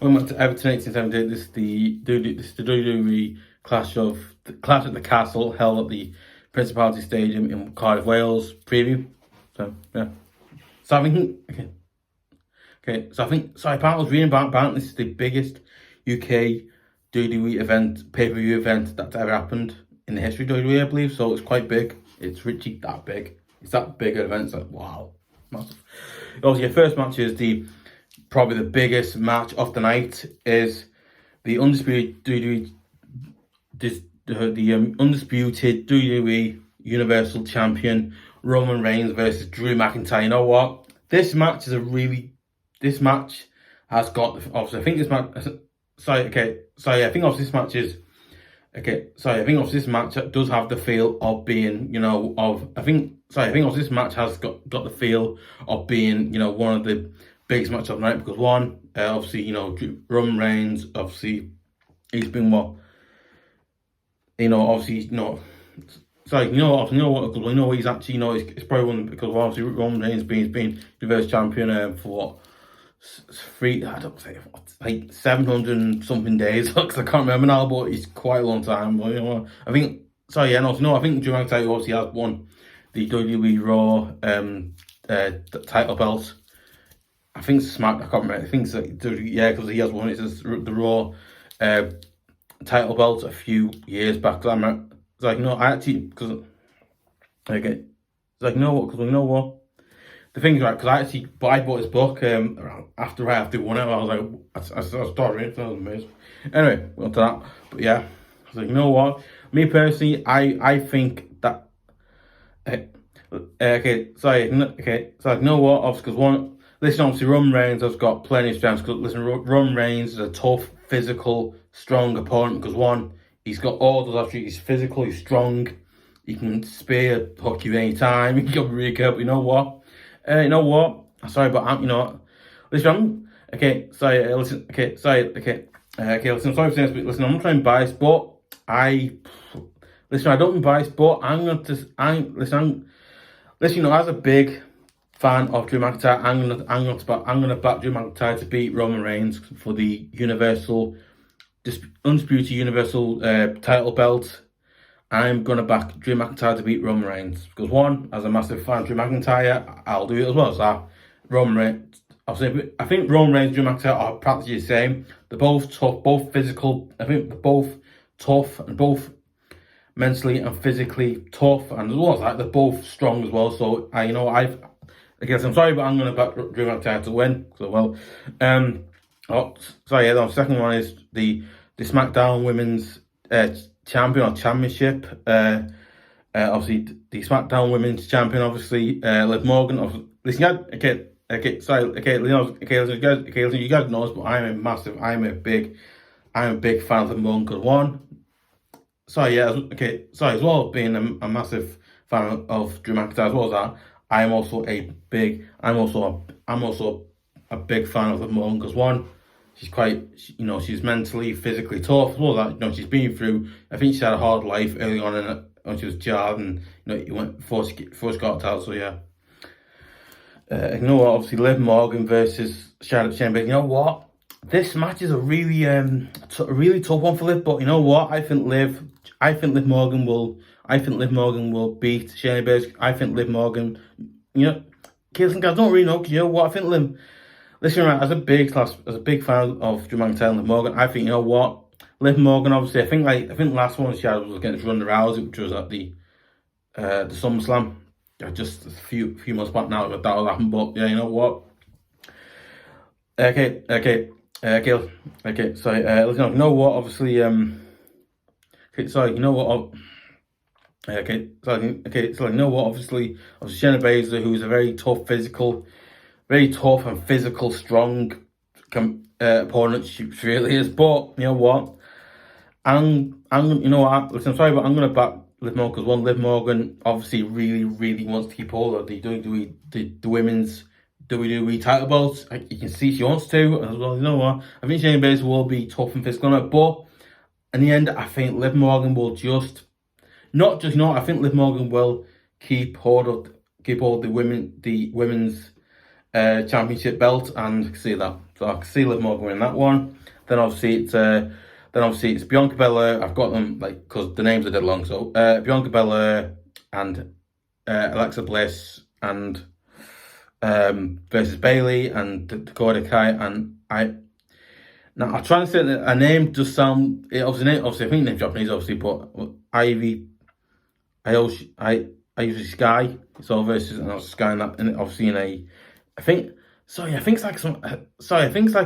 Welcome back to Everton 1878. This is the WWE Clash at the Castle held at the Principality Stadium in Cardiff, Wales preview. So yeah. So I think apparently I was reading about this is the biggest UK WWE event, pay-per-view event that's ever happened in the history of WWE, I believe. So it's quite big. It's really that big. It's that big an event. It's like wow, massive. Obviously, your first match is probably the biggest match of the night is the undisputed WWE Universal Champion Roman Reigns versus Drew McIntyre. You know what? This match has got obviously. I think this match. I think obviously this match is. I think obviously this match does have the feel of being, I think obviously this match has got the feel of being, one of the biggest matches of the night because one, obviously, Roman Reigns, obviously, he's been what, obviously, he's actually, it's probably one because obviously Roman Reigns been Universal Champion for what, 700 and something days, because I can't remember now, but it's quite a long time. But I think Drew McIntyre obviously has won the WWE Raw title belt. I think it's Smack. I can't remember. I think it's because he has won it. It's the Raw title belt a few years back. I actually you know what. The thing is, right, because I bought his book after he won it. I was like, I started reading it. That was amazing. Anyway, we'll to that. But yeah, I was like, you know what? Me personally, I think that. You know what? Obviously, obviously, Roman Reigns has got plenty of strengths. Because listen, Roman Reigns is a tough, physical, strong opponent. Because one, he's got all those attributes. He's physical, he's strong. He can spear, hook you anytime. He can really good. But you know what? Sorry, but I'm sorry for saying this, but listen, I'm not trying to bias, but I don't mean bias, but as a big fan of Drew McIntyre, I'm gonna back Drew McIntyre to beat Roman Reigns for the undisputed Universal title belt. I'm going to back Drew McIntyre to beat Roman Reigns. Because one, as a massive fan of Drew McIntyre, I'll do it as well. So Roman Reigns, I think Roman Reigns and Drew McIntyre are practically the same. They're both tough, both physical. I think they're both tough and both mentally and physically tough. And as well as that, they're both strong as well. So, I'm sorry, but I'm going to back Drew McIntyre to win. So, the second one is the SmackDown Women's Champion or Championship. Obviously, the SmackDown Women's Champion, obviously, Liv Morgan. Listen, you guys know this, but I'm a big fan of Liv Morgan. Because one, as well as being a massive fan of Drew McIntyre, as well as that, I'm also a big fan of Liv Morgan. Because one, she's mentally, physically tough. Well, that she's been through. I think she had a hard life early on when she was a child, and you went before she got out. So yeah, obviously Liv Morgan versus Shayne. But you know what? This match is a really tough one for Liv. But you know what? I think Liv Morgan will beat Shayne Baszler. I think Liv Morgan. Guys, I don't really know. Because you know what? I think Liv. Listen, right, as a big fan of Drew McIntyre and Liv Morgan, I think, you know what? Liv Morgan, obviously, I think last one she had was against Ronda Rousey, which was at the SummerSlam. Just a few months back now that will happen, but yeah, you know what? Listen, you know what? Obviously, you know what? Obviously, Shayna Baszler, who's a very tough and physical, strong opponent. She really is. But you know what? Listen, I'm sorry, but I'm going to back Liv Morgan because one, Liv Morgan obviously really, really wants to keep hold of the women's WWE title belts. You can see she wants to. As well, you know what? I think Shayna Baszler will be tough and physical, but in the end, I think Liv Morgan will I think Liv Morgan will keep hold of the women's championship belt, and I can see that. So I can see Liv Morgan winning that one. Then obviously it's Bianca Belair. I've got them like because the names are dead long. So Bianca Belair and Alexa Bliss and versus Bayley and Dakota Kai, and now I'm trying to say that a name does sound obviously I think name's Japanese obviously, but I usually Sky, so versus and I was Sky in that, and obviously in a I think it's like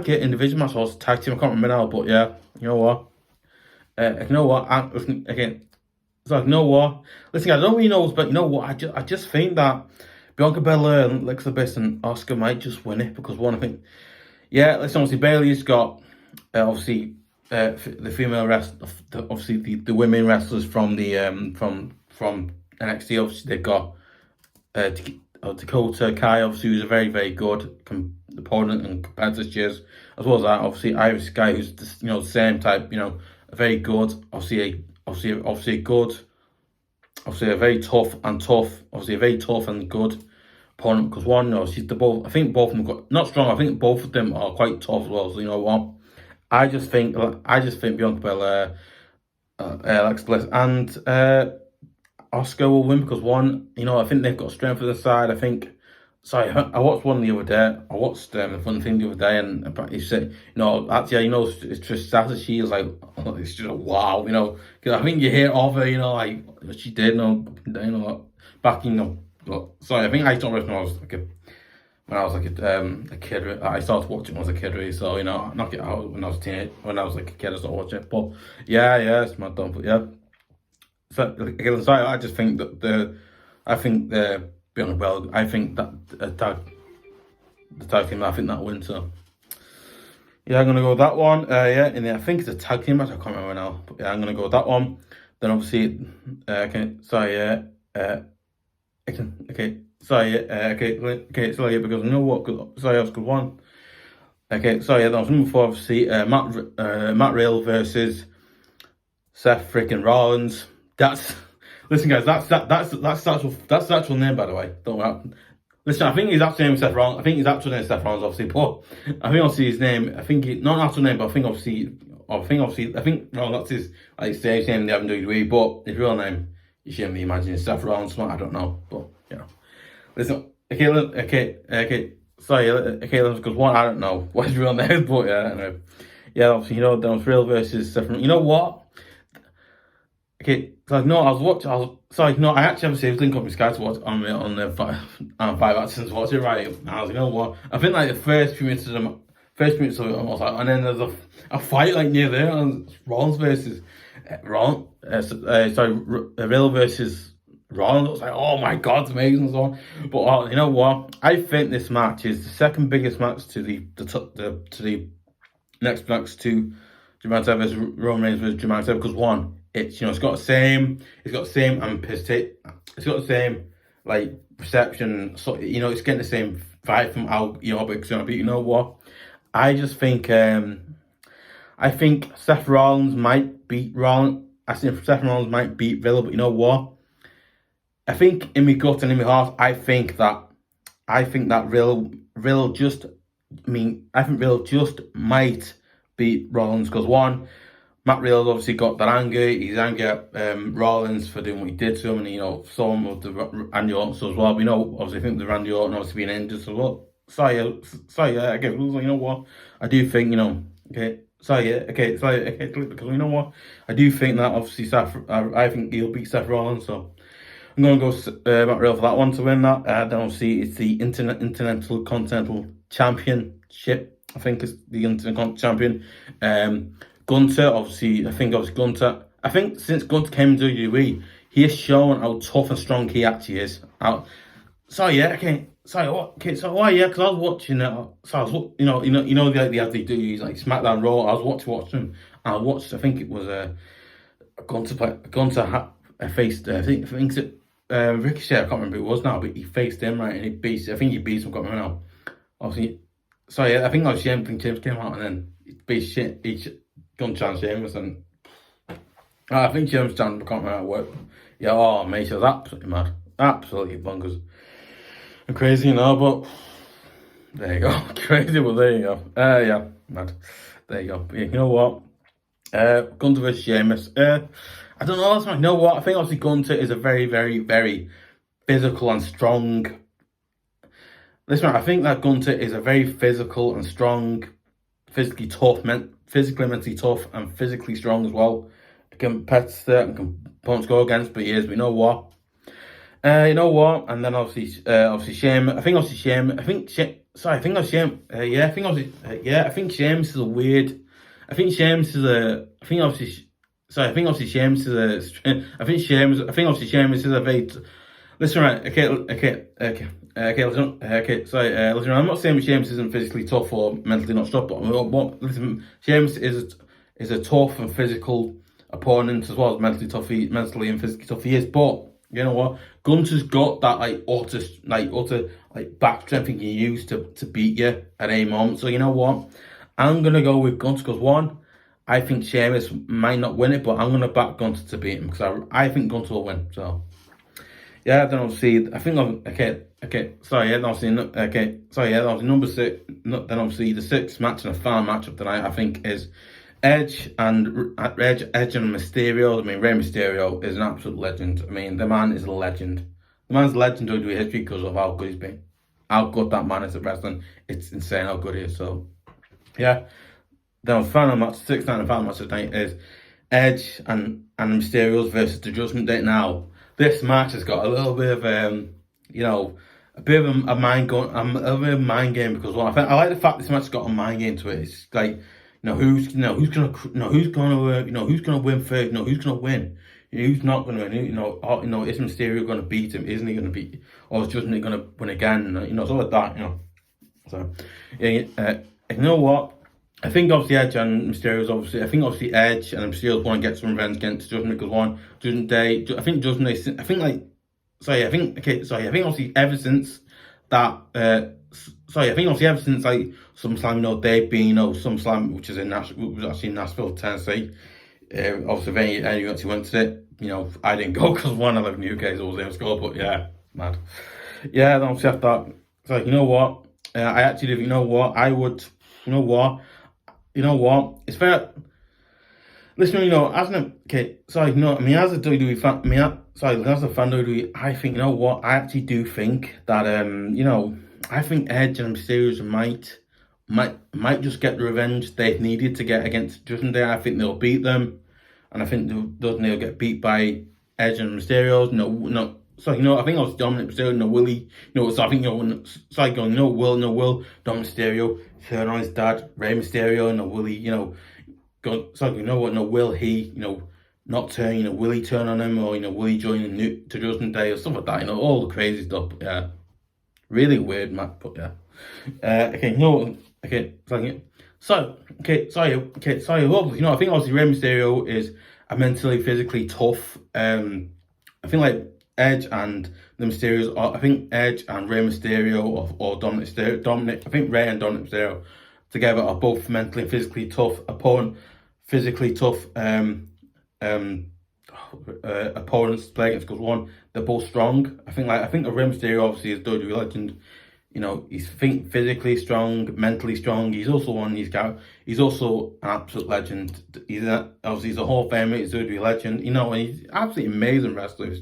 an individual match or tag team. I can't remember now, but yeah, you know what? Again, so you know what? Listen, I don't really know, but you know what? I just think that Bianca Belair and Alexa Bliss and Asuka might just win it because one, I think, yeah. Listen, obviously Bayley's got the female obviously the women wrestlers from the from NXT. Obviously they've got Dakota Kai, obviously, who's a very, very good opponent and competitor she is. As well as that, obviously, Irish guy who's just, the same type, very good. Obviously a very tough, obviously a very tough and good opponent. Because one, she's both. I think both of them got not strong. I think both of them are quite tough as well. So you know what? I just think Bianca Belair, Alexa Bliss, and Oscar will win because one, I think they've got strength on the side. I watched one the other day. I watched the fun thing the other day, and he said, actually, it's Trish Stratus. She is like, it's just wow, because I think you hear of her, like what she did, backing up. Sorry, I think I started when I was a kid. I started watching when I was a kid, really. So knock it out when I was when I was like a kid, I started watching it. But yeah, it's my dumb, but yeah. So again, sorry, I just think that the Bianca Belair, I think that the tag team, I think that wins. So yeah, I'm gonna go with that one. And I think it's a tag team match. I can't remember now, but yeah, I'm gonna go with that one. Then obviously, because you know what? Sorry, I was good one. Okay, sorry, that was number 4. Obviously, Matt Riddle versus Seth freakin Rollins. Listen, guys. That's the actual name, by the way. Don't worry. Listen, I think his actual name is Seth Rollins. I think his actual name is Seth Rollins, obviously. But I think obviously his name. I think not an actual name, but I think that's his stage name in the WWE. But his real name, you shouldn't be imagining Seth Rollins. I don't know, but listen. Okay. Sorry. Okay, because one, I don't know what his real name is, but yeah, anyway. Yeah, obviously, there was Riddle versus Seth. You know what? Okay, so I actually have a saved link on my Sky to watch on the 5 actions to watch it, right? And I was like, you know what? I think like the first few minutes of it, I was like, and then there's a fight like near there, and Rollins versus Riddle versus Rollins. I was like, oh my god, it's amazing and so on. But you know what? I think this match is the second biggest match to the next match to judgement versus Roman Reigns versus judgement because one. It's it's got the same like perception. So it's getting the same vibe from how big but you know what? I just think Seth Rollins might beat Rollins. I think Seth Rollins might beat Riddle, but you know what? I think in my gut and in my heart, I think that Riddle just might beat Rollins because one. Matt Riddle's obviously got that anger. He's angry at Rollins for doing what he did to him, and some of the Randy Orton as well. We know obviously think the Randy Orton obviously being injured. So what? I guess you know what? I do think because you know what? I do think that obviously Seth. I think he'll beat Seth Rollins. So I'm going to go Matt Riddle for that one to win that. Then obviously it's the Intercontinental Championship. I think it's the Intercontinental Champion. Gunter, obviously, I think since Gunter came into WWE, he has shown how tough and strong he actually is. So because I was watching it, so I was, they do like SmackDown Raw. I was watching him, and I watched, I think it was Gunter faced, I think it, Ricochet, I can't remember who it was now, but he faced him, right, and I think he beat him, got him now. Obviously, I think obviously everything James came out, and then he beat Gunter and Seamus, and I think James Chan, I can't remember how it worked. Yeah, oh mate, it was absolutely mad. Absolutely bonkers. And crazy, but There you go. Crazy, well, there you go. Yeah, mad. There you go. You know what? Gunter vs Sheamus. I don't know. You know what? I think obviously Gunter is a very, very, very physical and strong. Listen, I think that Gunter is a very physical and strong, physically tough, physically, mentally tough, and physically strong as well. A competitor and opponents go against, but he is. But you know what? You know what? And then obviously Shame. I think obviously Shame. Sorry, I think obviously Shame. Yeah, I think obviously. Yeah, I think Sheamus is a weird. I think Sheamus is a. I think obviously. Sorry, I think obviously Sheamus is a. I think Sheamus. I think obviously Sheamus is a very. Listen, right. Okay. Listen. Okay. Sorry. Listen. I'm not saying Sheamus isn't physically tough or mentally not strong, but listen. Sheamus is a tough and physical opponent as well as mentally and physically tough he is, but. You know what? Gunter's got that utter back strength he can use to beat you at any moment. So you know what? I'm gonna go with Gunter because one, I think Sheamus might not win it, but I'm gonna back Gunter to beat him because I think Gunter will win. So yeah, then obviously I think I'm okay. Sorry, yeah, obviously okay. Sorry, yeah, obviously number 6. Then obviously the 6th match and the final match of the night I think is Edge and Mysterio. I mean, Rey Mysterio is an absolute legend. I mean, the man is a legend. The man's a legend to history because of how good he's been. How good that man is at wrestling. It's insane how good he is. So, yeah. Then the final match, 6th and final match of the night is Edge and Mysterios versus the Judgement Day. Now, this match has got a little bit of, a bit of a mind game because I like the fact this match has got a mind game to it. It's like, who's gonna win first? Who's gonna win? Who's not gonna win? Is Mysterio gonna beat him? Isn't he gonna beat? Or is Judgment gonna win again? Stuff like that. So yeah, you know what? I think obviously Edge and Mysterio's obviously. I think obviously Edge and Mysterio's want to get some revenge against Judgment because Judgment Day. I think Judgment Day. I think obviously ever since that. I think obviously ever since SummerSlam, they've been, SummerSlam, which is was actually in Nashville, Tennessee. Obviously, if anyone actually went to it, I didn't go because one, I live in the UK, so I was able to go, but yeah, mad. Yeah, then obviously after that, it's like, you know what? I actually, you know what? I would, you know what? It's fair. Listen, as a WWE fan, as a fan of WWE, I think, I actually do think that, I think Edge and Mysterio might just get the revenge they've needed to get against Judgment Day. I think they'll beat them, and I think they'll get beat by Edge and Mysterio. I think I was Dominic Mysterio. Will Dominic Mysterio turn on his dad, Rey Mysterio, will he, will he, not turn, will he turn on him, or will he join to Judgment Day or stuff like that? All the crazy stuff. But yeah. Really weird, Matt, but yeah. Hopefully, I think obviously Rey Mysterio is a mentally, physically tough. I think Edge and the Mysterios, I think Edge and Rey Mysterio or Dominic, I think Rey and Dominic Mysterio together are both mentally and physically tough opponents to play against because one, they're both strong. I think a Rey Mysterio obviously is WWE legend. He's physically strong, mentally strong. He's also he's also an absolute legend. He's a Hall of Famer. He's a WWE legend. And he's absolutely amazing wrestler.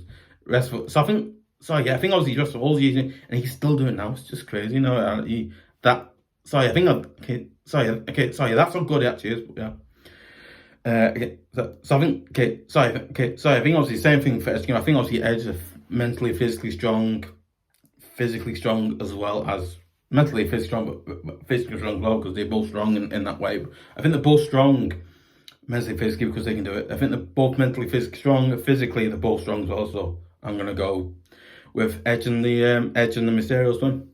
So I think obviously he's wrestled all these years and he's still doing it now. It's just crazy. That's how good it actually is. But yeah. I think obviously the same thing for Edge. I think obviously Edge is mentally, physically strong as well as mentally, physically strong as well because they're both strong in that way. I think they're both strong mentally, physically because they can do it. I think they're both mentally, physically strong. Physically, they're both strong as well. So I'm gonna go with Edge and the Mysterios one.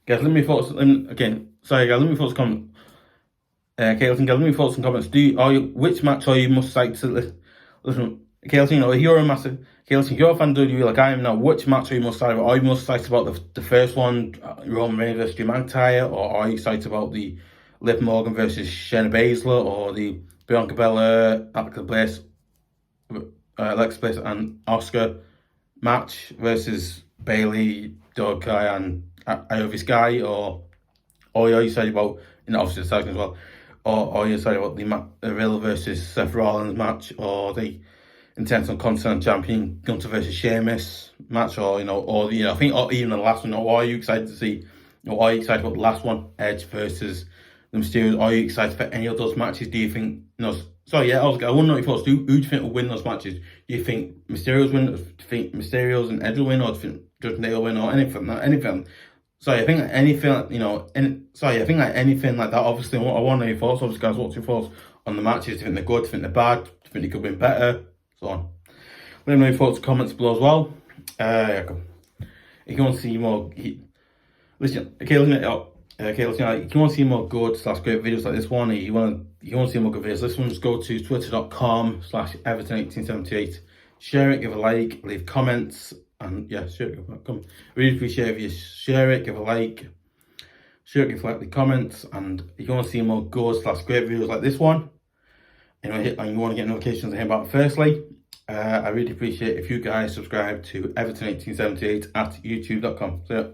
Guys, let me thoughts again. Sorry, guys, let me thoughts comment. Let me thoughts and comments. Which match are you most psyched to listen? If you're a massive, if you're a fan of WWE like I am now, which match are you most excited about? Are you most excited about the first one, Roman Reigns versus Drew McIntyre, or are you excited about the Liv Morgan versus Shayna Baszler, or the Bianca Belair, Alexis Bliss and Asuka match versus Bayley Dakota Kai and are you this guy, or are you excited about, and obviously the second as well, or are you excited about the Riddle versus Seth Rollins match, or the intercontinental champion Gunter versus Sheamus match, or I think, or even the last one? Or are you excited to see? Are you excited about the last one, Edge versus the Mysterios? Are you excited for any of those matches? Do you think, sorry, yeah, I want to know your thoughts. Who do you think will win those matches? Do you think Mysterios win? Do you think Mysterios and Edge will win, or do you think Judgement will win, or anything? Sorry, I think anything, anything like that. Obviously, I want to know your thoughts. Obviously, guys, what's your thoughts on the matches? Do you think they're good? Do you think they're bad? Do you think they could win better? So on. Let me know your thoughts, comments below as well. If you want to see more, listen. Okay, listen. If you want to see more good / great videos like this one, you want to see more good videos, this one, just go to twitter.com/Everton1878. Share it, give a like, leave comments, and yeah, share it. Really appreciate if you share it, give a like, share it, give a like, leave comments, and if you want to see more good / great videos like this one, and you want to get notifications to hear about it firstly, I really appreciate if you guys subscribe to Everton1878 at youtube.com. So yeah.